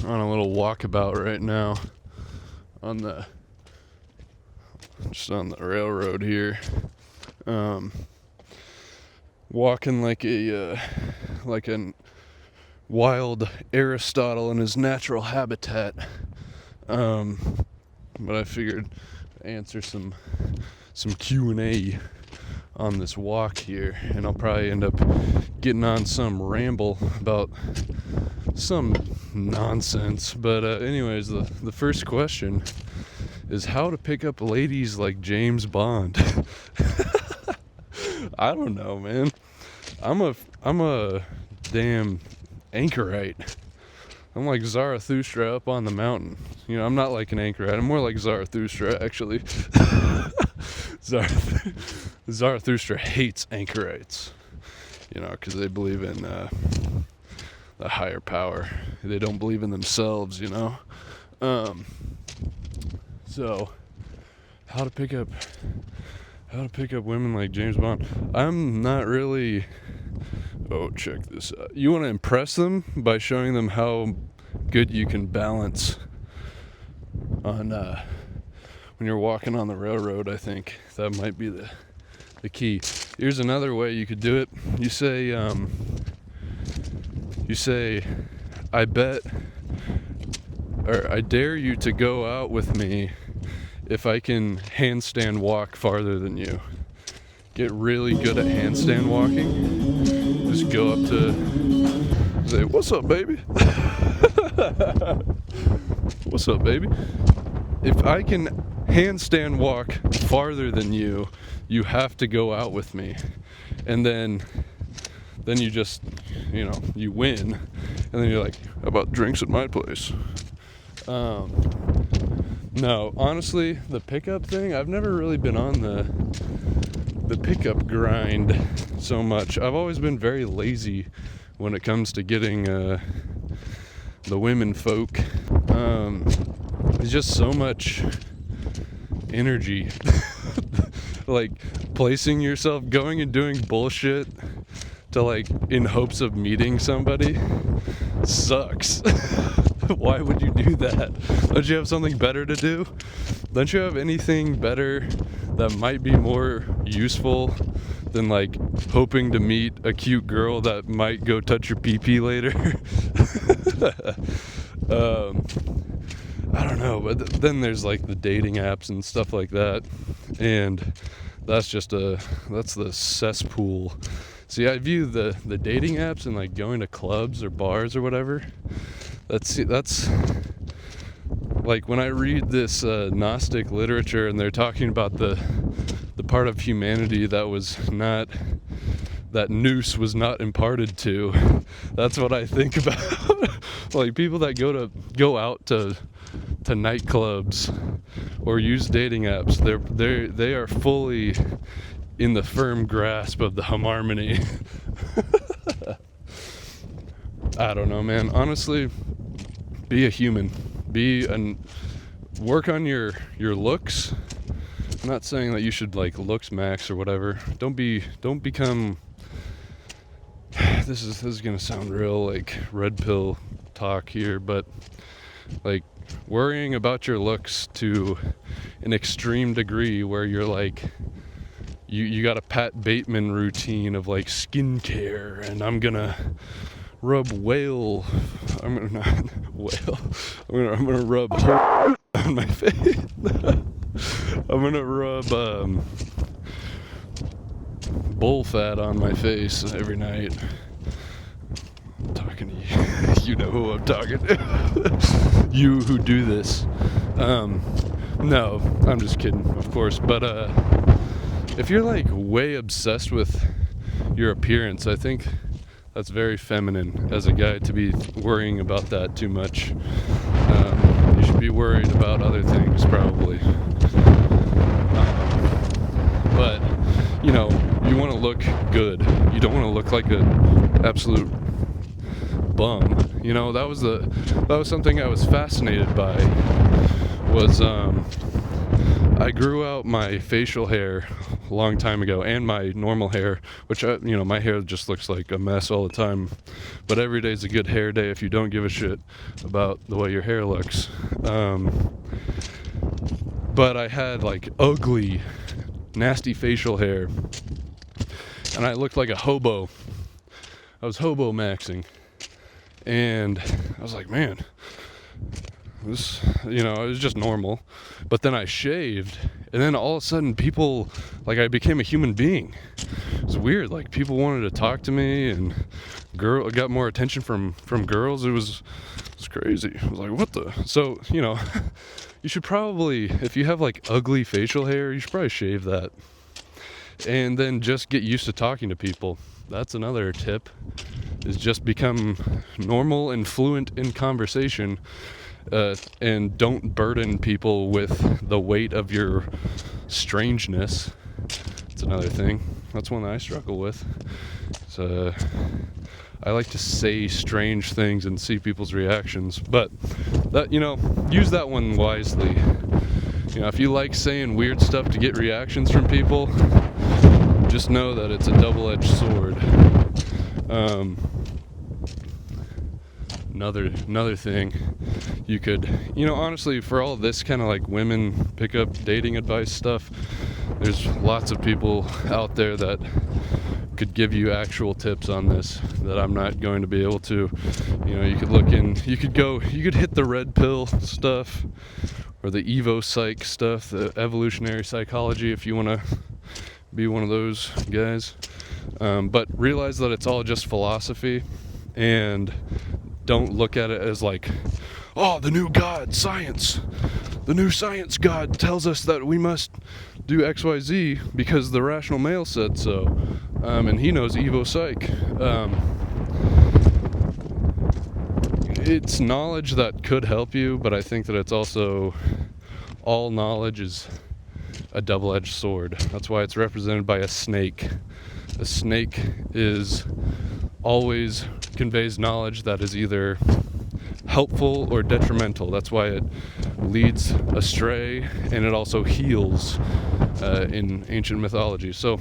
on a little walkabout right now just on the railroad here. Walking like a wild Aristotle in his natural habitat. But I figured to answer some Q&A on this walk here, and I'll probably end up getting on some ramble about some nonsense. But anyways, the first question is how to pick up ladies like James Bond. I don't know, man. I'm a damn anchorite. I'm like Zarathustra up on the mountain. You know, I'm not like an anchorite. I'm more like Zarathustra, actually. Zarathustra hates anchorites. You know, because they believe in the higher power. They don't believe in themselves, you know. So, how to pick up women like James Bond. I'm not really... Oh, check this out. You want to impress them by showing them how good you can balance on when you're walking on the railroad. I think that might be the key. Here's another way you could do it. You say, I bet, or I dare you to go out with me if I can handstand walk farther than you. Get really good at handstand walking. Just go up to, say, what's up, baby? What's up, baby? If I can handstand walk farther than you, you have to go out with me. And then you just, you know, you win. And then you're like, how about drinks at my place? No, honestly, the pickup thing, I've never really been on the pickup grind so much. I've always been very lazy when it comes to getting the women folk. It's just so much energy. Like placing yourself, going and doing bullshit to like in hopes of meeting somebody sucks. Why would you do that? Don't you have something better to do? Don't you have anything better that might be more useful than like hoping to meet a cute girl that might go touch your pee-pee later? I don't know, but then there's like the dating apps and stuff like that, and that's the cesspool. See, I view the dating apps and like going to clubs or bars or whatever, that's like when I read this Gnostic literature and they're talking about the part of humanity that nous was not imparted to. That's what I think about. Like people that go out to nightclubs or use dating apps, they are fully in the firm grasp of the harmony. I don't know, man. Honestly, be a human. Work on your looks. I'm not saying that you should like looks max or whatever. Don't become. This is gonna sound real like red pill talk here, but like worrying about your looks to an extreme degree where you're like you got a Pat Bateman routine of like skincare, and I'm gonna rub I'm gonna rub on my face. I'm gonna rub bull fat on my face every night. I'm talking to you. You know who I'm talking to. You who do this. No, I'm just kidding, of course. But if you're like way obsessed with your appearance, I think that's very feminine as a guy to be worrying about that too much. You should be worried about other things probably. But you know, you want to look good. You don't want to look like an absolute bum. You know, that was something I was fascinated by. Was I grew out my facial hair a long time ago, and my normal hair, which my hair just looks like a mess all the time. But every day's a good hair day if you don't give a shit about the way your hair looks. But I had like ugly, nasty facial hair, and I looked like a hobo. I was hobo maxing, and I was like, man, this, it was just normal. But then I shaved, and then all of a sudden people, like, I became a human being. It was weird. Like, people wanted to talk to me, and got more attention from girls. It was crazy. I was like, what the? So, you should probably, if you have like ugly facial hair, you should probably shave that, and then just get used to talking to people. That's another tip, is just become normal and fluent in conversation, and don't burden people with the weight of your strangeness. That's another thing. That's one that I struggle with. So I like to say strange things and see people's reactions, but that, use that one wisely. If you like saying weird stuff to get reactions from people, just know that it's a double-edged sword. Another thing you could, honestly, for all this kind of like women pickup dating advice stuff, there's lots of people out there that could give you actual tips on this that I'm not going to be able to. You could hit the red pill stuff, or the Evo Psych stuff, the evolutionary psychology, if you want to be one of those guys. But realize that it's all just philosophy, and don't look at it as like, oh, the new god, science. The new science god tells us that we must do XYZ because the rational male said so. And he knows Evo Psych. It's knowledge that could help you, but I think that it's also, all knowledge is a double-edged sword. That's why it's represented by a snake. A snake always conveys knowledge that is either helpful or detrimental. That's why it leads astray, and it also heals in ancient mythology. So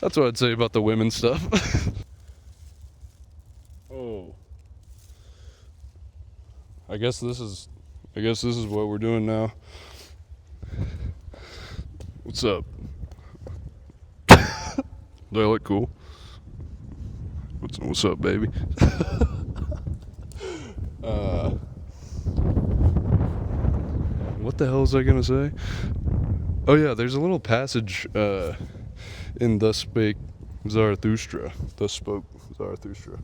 that's what I'd say about the women stuff. Oh, I guess this is what we're doing now. What's up? Do I look cool? What's up, baby? What the hell was I gonna say? Oh yeah, there's a little passage in Thus Spake Zarathustra. Thus spoke Zarathustra.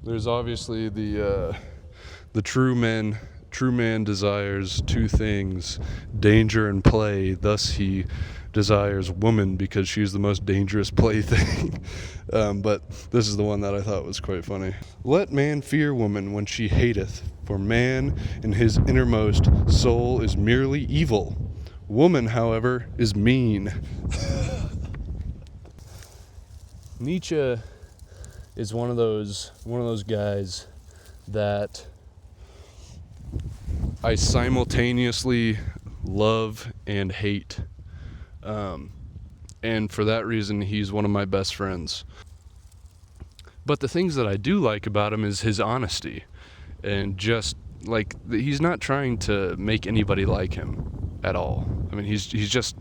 There's obviously the true man desires two things, danger and play. Thus he desires woman, because she's the most dangerous plaything. But this is the one that I thought was quite funny. Let man fear woman when she hateth, for man in his innermost soul is merely evil. Woman, however, is mean. Nietzsche is one of those guys that I simultaneously love and hate. And for that reason, he's one of my best friends. But the things that I do like about him is his honesty, and just like, he's not trying to make anybody like him at all. I mean, he's just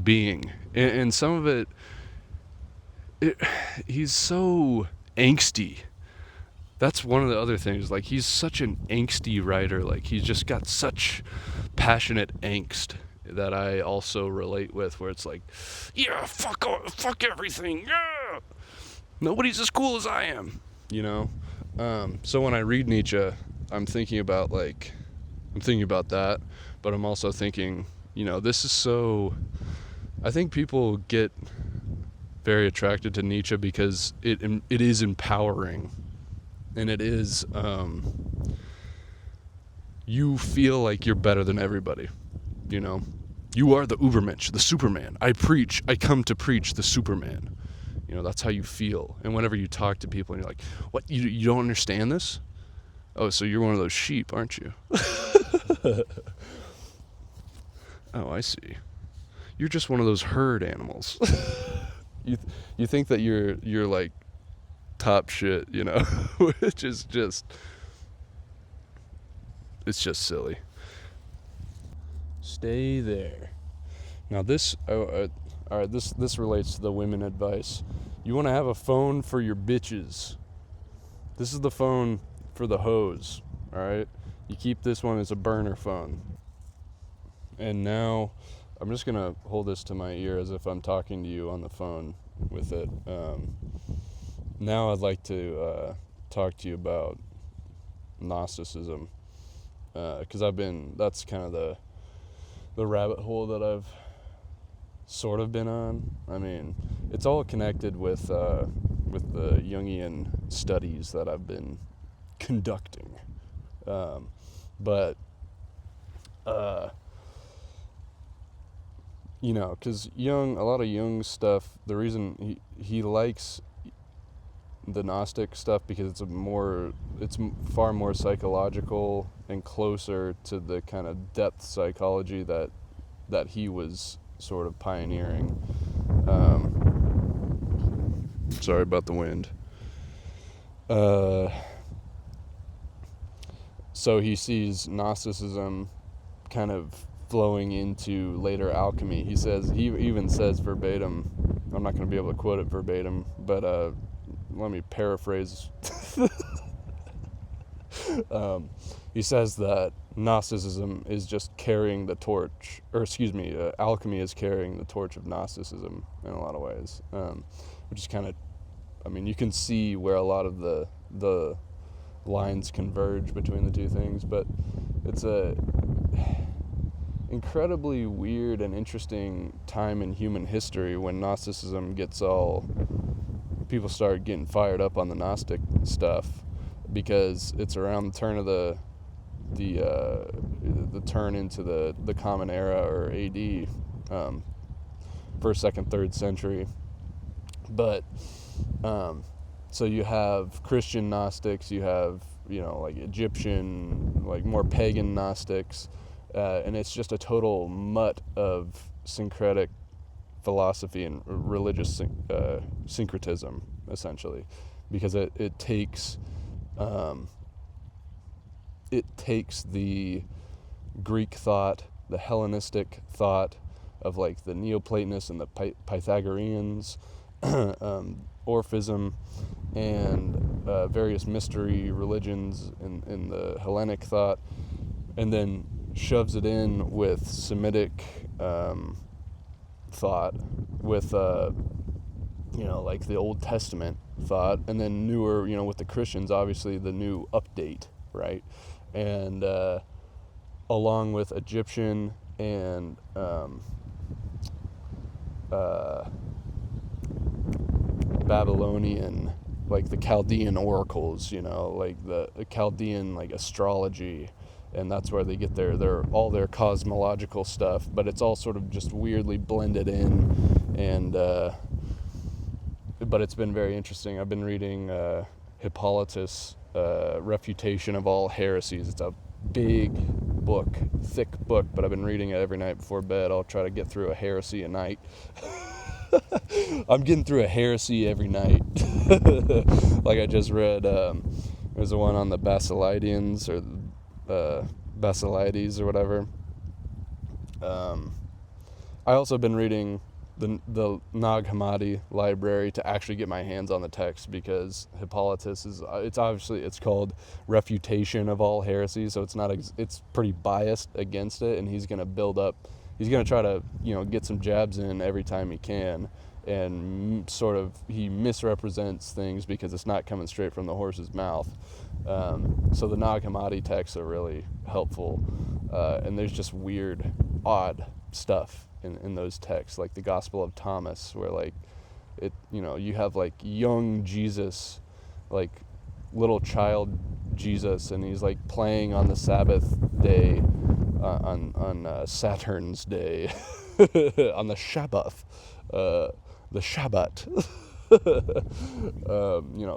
being, and some of it, he's so angsty. That's one of the other things. Like, he's such an angsty writer. Like, he's just got such passionate angst that I also relate with, where it's like, yeah, fuck everything, yeah, nobody's as cool as I am, So when I read Nietzsche, I'm thinking about that, but I'm also thinking, this is so, I think people get very attracted to Nietzsche because it is empowering, and it is, you feel like you're better than everybody, You are the Ubermensch, the Superman. I come to preach the Superman. That's how you feel. And whenever you talk to people and you're like, what, you don't understand this? Oh, so you're one of those sheep, aren't you? Oh, I see. You're just one of those herd animals. You think that you're like top shit, you know, which is just, it's just silly. Stay there. Now this, all right, this relates to the women advice. You want to have a phone for your bitches. This is the phone for the hoes, all right? You keep this one as a burner phone. And now, I'm just going to hold this to my ear as if I'm talking to you on the phone with it. Now I'd like to talk to you about Gnosticism, because that's kind of the rabbit hole that I've sort of been on. I mean, it's all connected with the Jungian studies that I've been conducting. But you know, because a lot of Jung stuff, the reason he likes the Gnostic stuff, because it's far more psychological and closer to the kind of depth psychology that he was sort of pioneering. Sorry about the wind. So he sees Gnosticism kind of flowing into later alchemy. He even says verbatim, I'm not going to be able to quote it verbatim, but let me paraphrase. He says that Gnosticism is just carrying the torch, alchemy is carrying the torch of Gnosticism in a lot of ways, which is kind of, I mean, you can see where a lot of the lines converge between the two things, but it's a incredibly weird and interesting time in human history when Gnosticism people start getting fired up on the Gnostic stuff, because it's around the turn of the turn into the Common Era, or AD, first, second, third century. But so you have Christian Gnostics, you have like Egyptian, like more pagan Gnostics, and it's just a total mutt of syncretic philosophy and religious syncretism, essentially, because it takes the Greek thought, the Hellenistic thought of like the Neoplatonists and the Pythagoreans, Orphism, and various mystery religions in the Hellenic thought, and then shoves it in with Semitic thought, with like the Old Testament thought, and then newer, with the Christians, obviously the new update, right? And along with Egyptian and Babylonian, like the Chaldean oracles, like the Chaldean, like astrology, and that's where they get all their cosmological stuff, but it's all sort of just weirdly blended in, and but it's been very interesting. I've been reading Hippolytus' Refutation of All Heresies. It's a big book, thick book, but I've been reading it every night before bed. I'll try to get through a heresy a night. I'm getting through a heresy every night. Like I just read, there's the one on the Basilidians, or Basilides, or whatever. I also been reading the Nag Hammadi library to actually get my hands on the text, because Hippolytus it's called Refutation of All Heresies, so it's pretty biased against it, and he's going to try to get some jabs in every time he can, and sort of he misrepresents things because it's not coming straight from the horse's mouth. So the Nag Hammadi texts are really helpful, and there's just weird, odd stuff in those texts, like the Gospel of Thomas, where like you have like young Jesus, like little child Jesus, and he's like playing on the Sabbath day, on Saturn's day, on the Shabbat,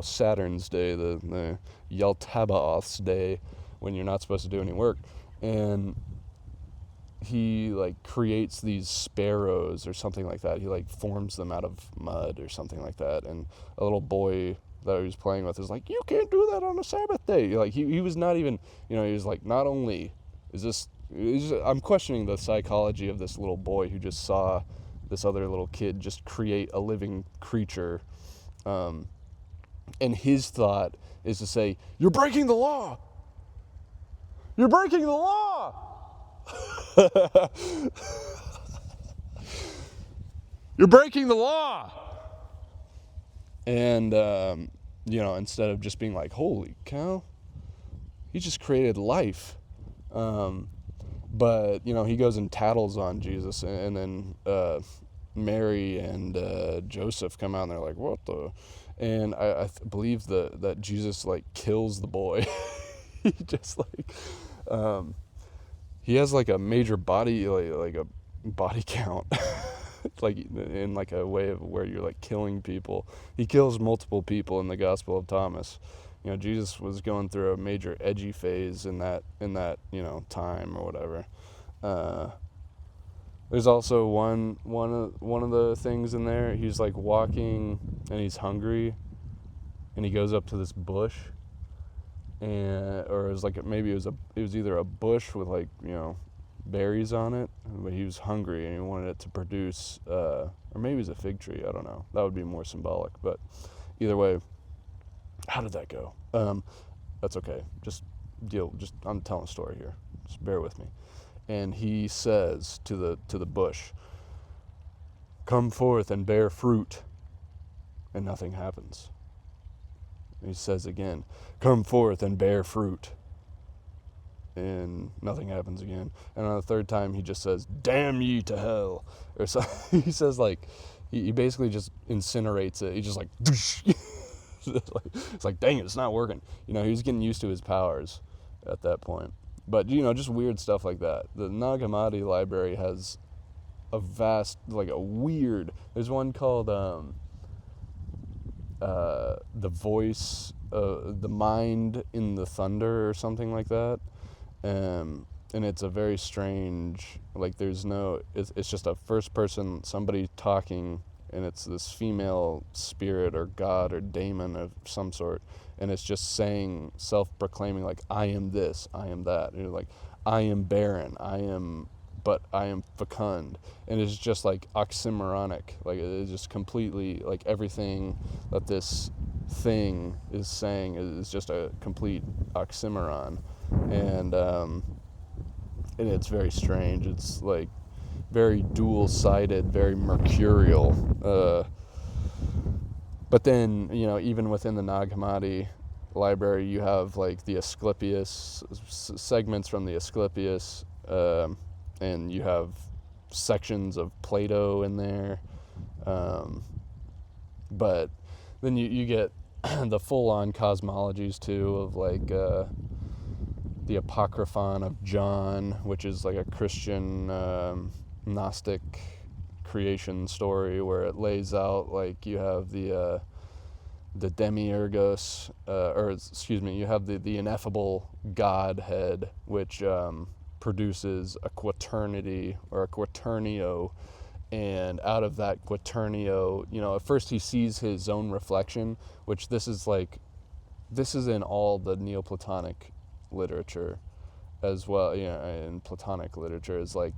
Saturn's day, the Yaltabaoth's day, when you're not supposed to do any work, and he like creates these sparrows or something like that. He like forms them out of mud or something like that. And a little boy that he was playing with is like, you can't do that on a Sabbath day. Like he was not even, he was like, not only is this, I'm questioning the psychology of this little boy who just saw this other little kid just create a living creature. And his thought is to say, you're breaking the law. You're breaking the law. You're breaking the law. And, instead of just being like, holy cow, he just created life. But, he goes and tattles on Jesus, and then Mary and Joseph come out and they're like, what the? And I believe that Jesus like kills the boy. He just like, he has like a major body, like a body count. Like in like a way of where you're like killing people. He kills multiple people in the Gospel of Thomas. Jesus was going through a major edgy phase in that time or whatever. There's also one of the things in there. He's like walking and he's hungry, and he goes up to this bush, or it was like maybe it was either a bush with like berries on it, but he was hungry and he wanted it to produce, or maybe it was a fig tree. I don't know. That would be more symbolic, but either way, how did that go? That's okay. I'm telling a story here. Just bear with me. And he says to the bush, "Come forth and bear fruit," and nothing happens. And he says again, "Come forth and bear fruit," and nothing happens again. And on the third time, he just says, "Damn ye to hell," or so. He says like, he basically just incinerates it. He just like, it's like, dang it, it's not working. He was getting used to his powers at that point. But just weird stuff like that. The Nag Hammadi library has a vast, like a weird. There's one called the voice, the mind in the thunder or something like that. And it's a very strange, like it's just a first person, somebody talking, and it's this female spirit or god or daemon of some sort, and it's just saying, self-proclaiming, like, I am this, I am that, and you're like, I am barren, I am fecund, and it's just like oxymoronic, like it's just completely, like everything that this thing is saying is just a complete oxymoron. And it's very strange. It's like very dual-sided, very mercurial. But then, even within the Nag Hammadi library, you have like the Asclepius, segments from the Asclepius, and you have sections of Plato in there. But then you get the full-on cosmologies too, of like the Apocryphon of John, which is like a Christian Gnostic creation story, where it lays out, like, you have the Demiurgos, you have the ineffable Godhead, which produces a quaternity or a quaternio, and out of that quaternio, at first he sees his own reflection, which this is in all the Neoplatonic literature as well, in Platonic literature, is like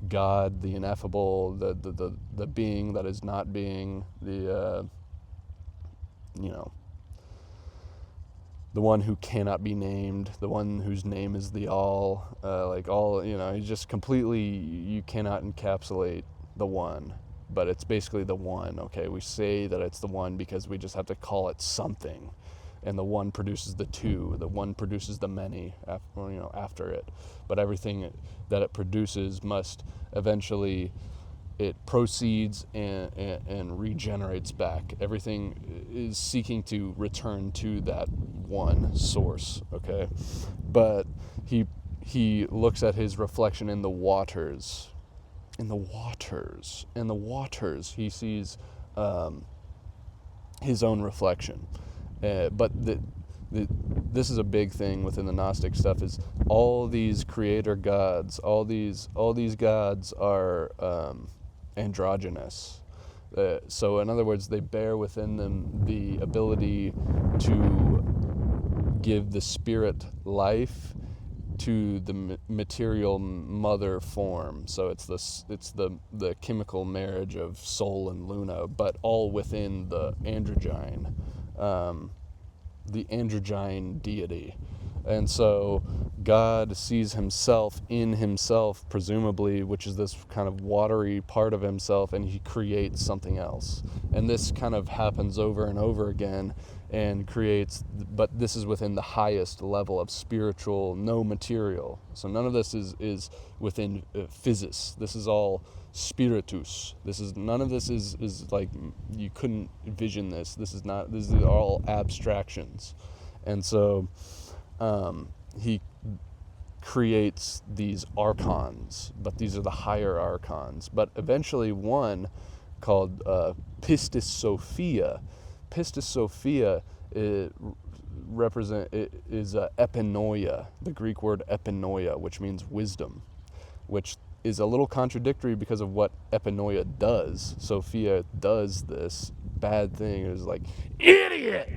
God, the ineffable, the being that is not being, the one who cannot be named, the one whose name is the all, he's just completely, you cannot encapsulate the one, but it's basically the one. Okay, we say that it's the one because we just have to call it something. And the one produces the two, the one produces the many, after it. But everything that it produces must eventually, it proceeds and regenerates back. Everything is seeking to return to that one source, okay? But he looks at his reflection in the waters. In the waters, he sees his own reflection. But this is a big thing within the Gnostic stuff, is all these creator gods, all these gods are androgynous. So in other words, they bear within them the ability to give the spirit life to the material mother form. So it's the chemical marriage of Sol and Luna, but all within the androgyne deity. And so God sees himself in himself, presumably, which is this kind of watery part of himself, and he creates something else. And this kind of happens over and over again, and creates, but this is within the highest level of spiritual, no material. So none of this is within physis. This is all spiritus. None of this is like, you couldn't envision this. These are all abstractions. And so he creates these archons, but these are the higher archons. But eventually one called Pistis Sophia. Pistis Sophia is epinoia, the Greek word epinoia, which means wisdom, which is a little contradictory because of what epinoia does. Sophia does this bad thing. It is like, idiot!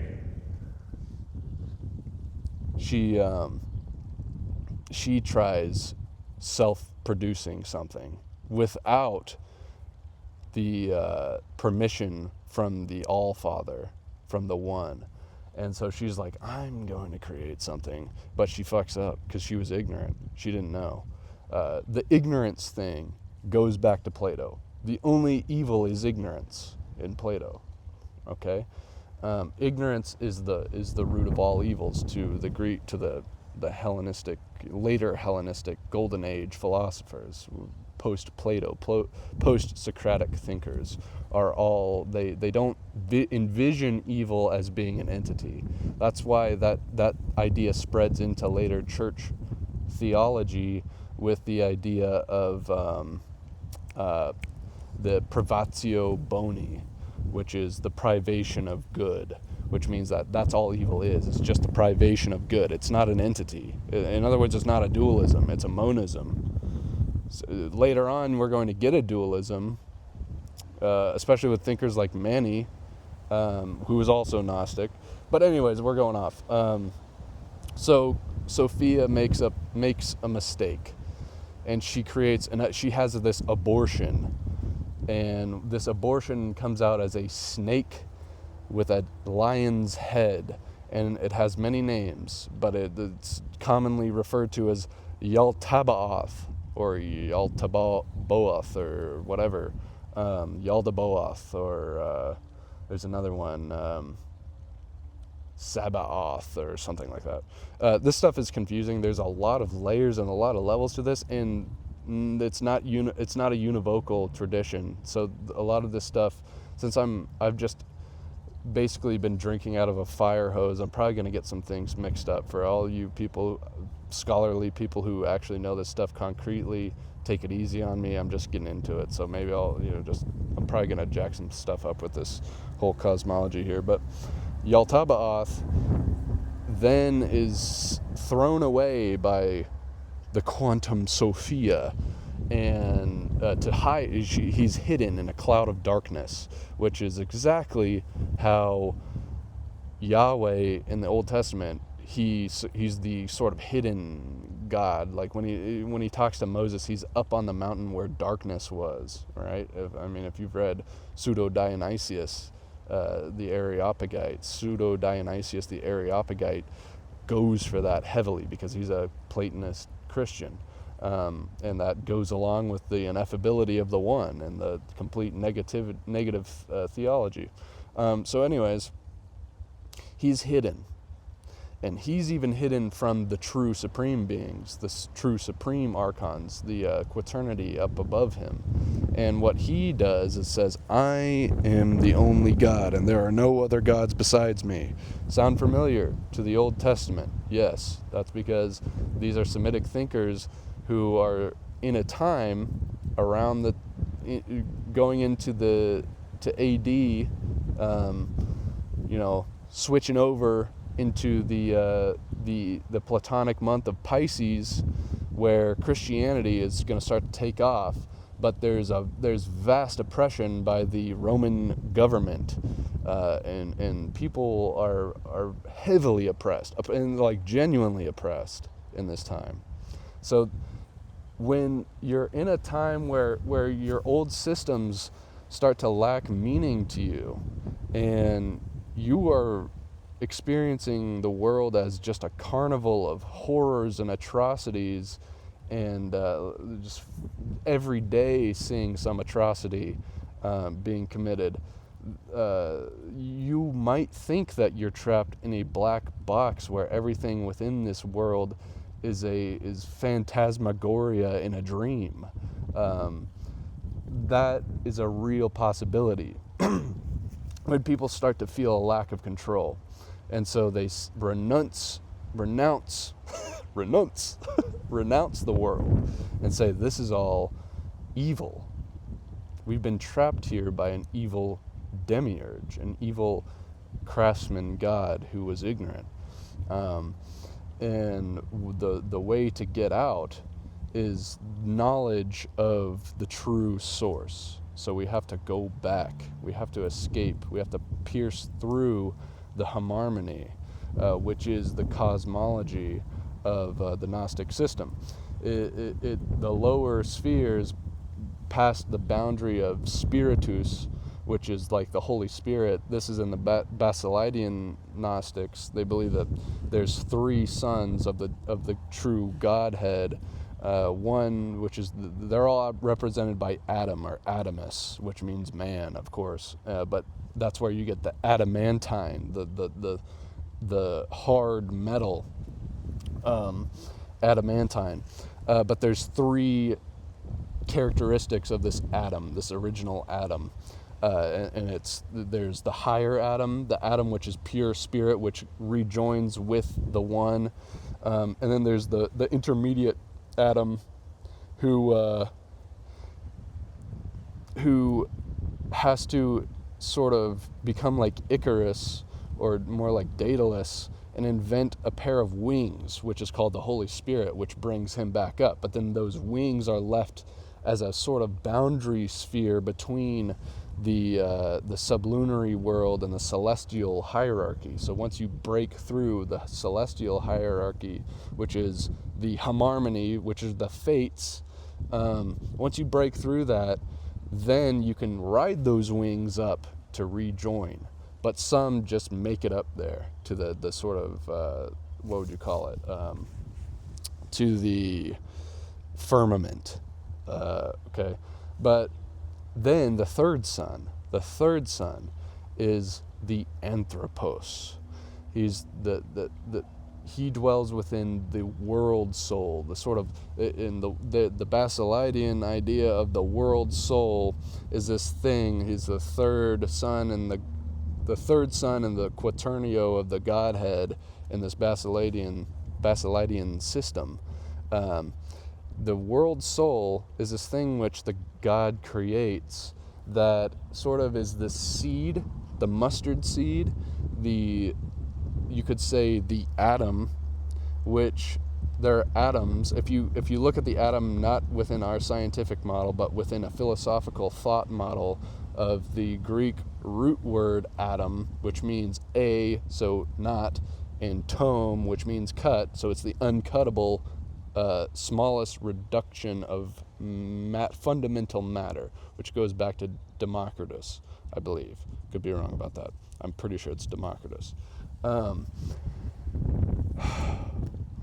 She tries self-producing something without the permission from the All-Father, from the One. And so she's like, I'm going to create something. But she fucks up because she was ignorant. She didn't know. The ignorance thing goes back to Plato. The only evil is ignorance in Plato. Okay? Ignorance is the root of all evils to the Greek, to the Hellenistic, later Hellenistic Golden Age philosophers. Post-Plato, post-Socratic thinkers are all, they don't envision evil as being an entity. That's why that idea spreads into later church theology with the idea of the privatio boni, which is the privation of good, which means that that's all evil is. It's just the privation of good. It's not an entity. In other words, it's not a dualism. It's a monism. So later on, we're going to get a dualism, especially with thinkers like Mani, who was also Gnostic. But anyways, we're going off. So Sophia makes a mistake, and she has this abortion, and this abortion comes out as a snake with a lion's head, and it has many names, but it's commonly referred to as Yaltabaoth, or Yaltabaoth, or whatever, Yaldabaoth, or there's another one, Sabaoth, or something like that. This stuff is confusing. There's a lot of layers and a lot of levels to this, and it's not a univocal tradition. So a lot of this stuff, since I've just basically been drinking out of a fire hose, I'm probably going to get some things mixed up. For all you people, scholarly people who actually know this stuff concretely, take it easy on me. I'm just getting into it, so maybe I'm probably going to jack some stuff up with this whole cosmology here. But Yaltabaoth then is thrown away by the quantum Sophia, and to hide, he's hidden in a cloud of darkness, which is exactly how Yahweh in the Old Testament, he's the sort of hidden God. Like when he talks to Moses, he's up on the mountain where darkness was, right? If you've read Pseudo-Dionysius, the Areopagite, the Areopagite goes for that heavily because he's a Platonist Christian. And that goes along with the ineffability of the One and the complete negative theology. So anyways, he's hidden. And he's even hidden from the true supreme beings, the true supreme archons, the quaternity up above him. And what he does is says, I am the only God, and there are no other gods besides me. Sound familiar to the Old Testament? Yes, that's because these are Semitic thinkers who are in a time around going into AD, switching over into the Platonic month of Pisces, where Christianity is going to start to take off, but there's vast oppression by the Roman government, and people are heavily oppressed, and like genuinely oppressed in this time. So when you're in a time where your old systems start to lack meaning to you, and you are experiencing the world as just a carnival of horrors and atrocities, and just every day seeing some atrocity being committed, you might think that you're trapped in a black box where everything within this world is phantasmagoria in a dream. That is a real possibility when people start to feel a lack of control, and so they renounce the world and say, this is all evil. We've been trapped here by an evil Demiurge, an evil craftsman god who was ignorant. And the way to get out is knowledge of the true source. So we have to go back. We have to escape. We have to pierce through the harmony, which is the cosmology of the Gnostic system. The lower spheres past the boundary of spiritus, which is like the Holy Spirit. This is in the Basilidian Gnostics. They believe that there's three sons of the true Godhead. One, which is they're all represented by Adam or Adamus, which means man, of course. But that's where you get the adamantine, the hard metal, adamantine. But there's three characteristics of this Adam, this original Adam. And there's the higher Adam, the Adam which is pure spirit, which rejoins with the one, and then there's the intermediate Adam, who has to sort of become like Icarus, or more like Daedalus, and invent a pair of wings, which is called the Holy Spirit, which brings him back up. But then those wings are left as a sort of boundary sphere between the sublunary world and the celestial hierarchy. So once you break through the celestial hierarchy, which is the harmony, which is the fates, once you break through that, then you can ride those wings up to rejoin. But some just make it up there to the sort of, what would you call it, to the firmament. Okay, but then the third son is the Anthropos. He's he dwells within the world soul, the sort of, in the Basilidian idea of the world soul is this thing. He's the third son, and the third son and the quaternio of the Godhead in this Basilidian system. The world soul is this thing which the God creates that sort of is the seed, the mustard seed, you could say the atom, which there are atoms. If you look at the atom not within our scientific model, but within a philosophical thought model of the Greek root word atom, which means a, so not, and tome, which means cut, so it's the uncuttable smallest reduction of fundamental matter, which goes back to Democritus, I believe. Could be wrong about that. I'm pretty sure it's Democritus. Let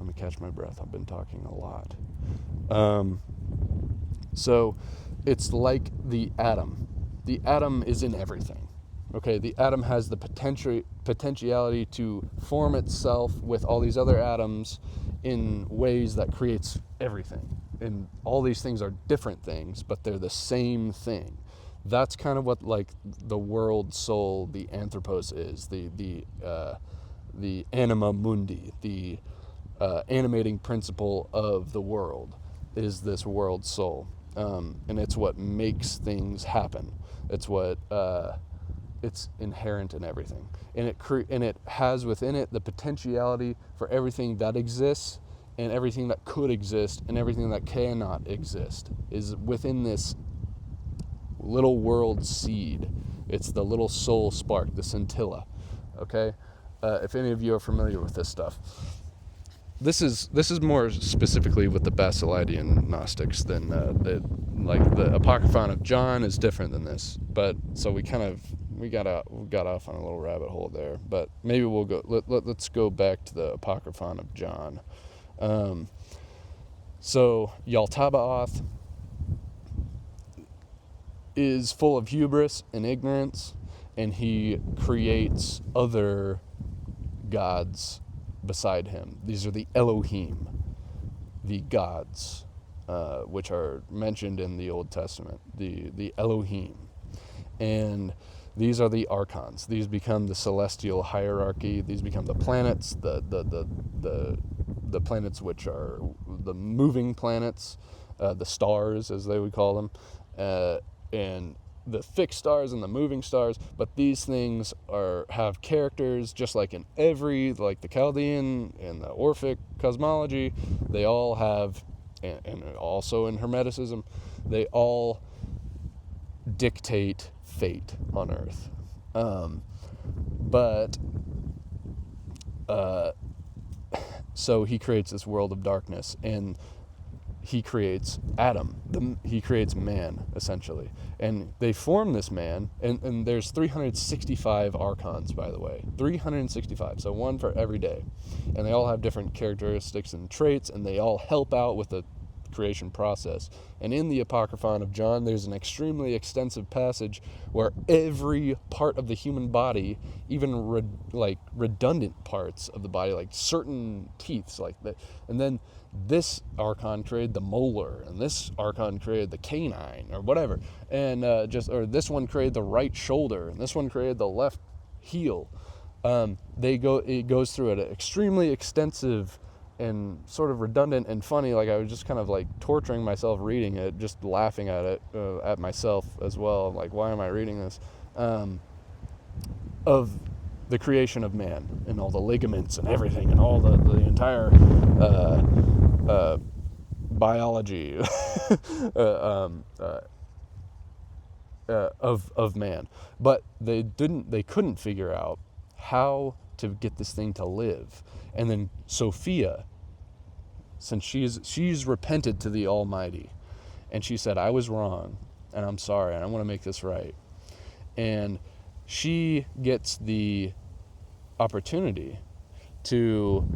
me catch my breath. I've been talking a lot. So it's like the atom. The atom is in everything. Okay, the atom has the potentiality to form itself with all these other atoms in ways that creates everything. And all these things are different things, but they're the same thing. That's kind of what like the world soul, the Anthropos is, the anima mundi, the animating principle of the world is this world soul. And it's what makes things happen. It's what it's inherent in everything, and it has within it the potentiality for everything that exists and everything that could exist and everything that cannot exist is within this little world seed. It's the little soul spark, the scintilla. Okay, if any of you are familiar with this stuff. This is more specifically with the Basilidian Gnostics than the Apocryphon of John is different than this. But so we got off on a little rabbit hole there. But maybe we'll go. Let's go back to the Apocryphon of John. So Yaltabaoth is full of hubris and ignorance, and he creates other gods beside him. These are the Elohim, the gods, which are mentioned in the Old Testament, the Elohim. And these are the archons. These become the celestial hierarchy. These become the planets, the planets which are the moving planets, the stars as they would call them, and the fixed stars and the moving stars. But these things have characters just like in like the Chaldean and the Orphic cosmology. They all have, and also in Hermeticism, they all dictate fate on Earth. So he creates this world of darkness, and he creates Adam. He creates man, essentially. And they form this man, and there's 365 archons, by the way. 365, so one for every day. And they all have different characteristics and traits, and they all help out with the creation process. And in the Apocryphon of John, there's an extremely extensive passage where every part of the human body, even redundant parts of the body, like certain teeth, like that, and then this archon created the molar, and this archon created the canine, or whatever, and or this one created the right shoulder, and this one created the left heel. It goes through an extremely extensive and sort of redundant and funny, like I was just kind of like torturing myself reading it, just laughing at it, at myself as well. I'm like, why am I reading this? Of the creation of man and all the ligaments and everything and all the entire biology of man. But they couldn't figure out how to get this thing to live. And then Sophia, since she's repented to the Almighty, and she said, I was wrong, and I'm sorry, and I want to make this right. And she gets the opportunity to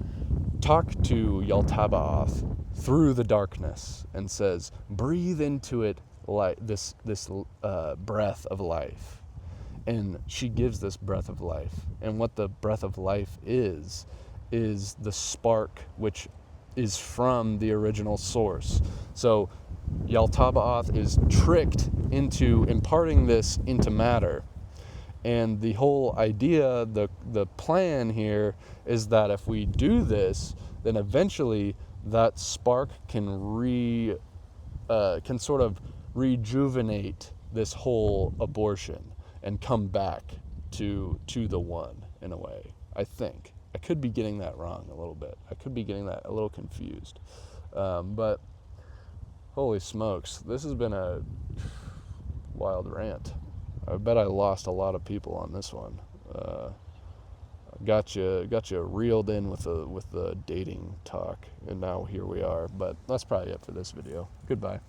talk to Yaltabaoth through the darkness and says, breathe into it like this breath of life. And she gives this breath of life. And what the breath of life is the spark which is from the original source. So Yaltabaoth is tricked into imparting this into matter. And the whole idea, the plan here is that if we do this, then eventually that spark can sort of rejuvenate this whole abortion and come back to the one, in a way, I think. I could be getting that wrong a little bit. I could be getting that a little confused. But holy smokes, this has been a wild rant. I bet I lost a lot of people on this one. Got you reeled in with the dating talk, and now here we are. But that's probably it for this video. Goodbye.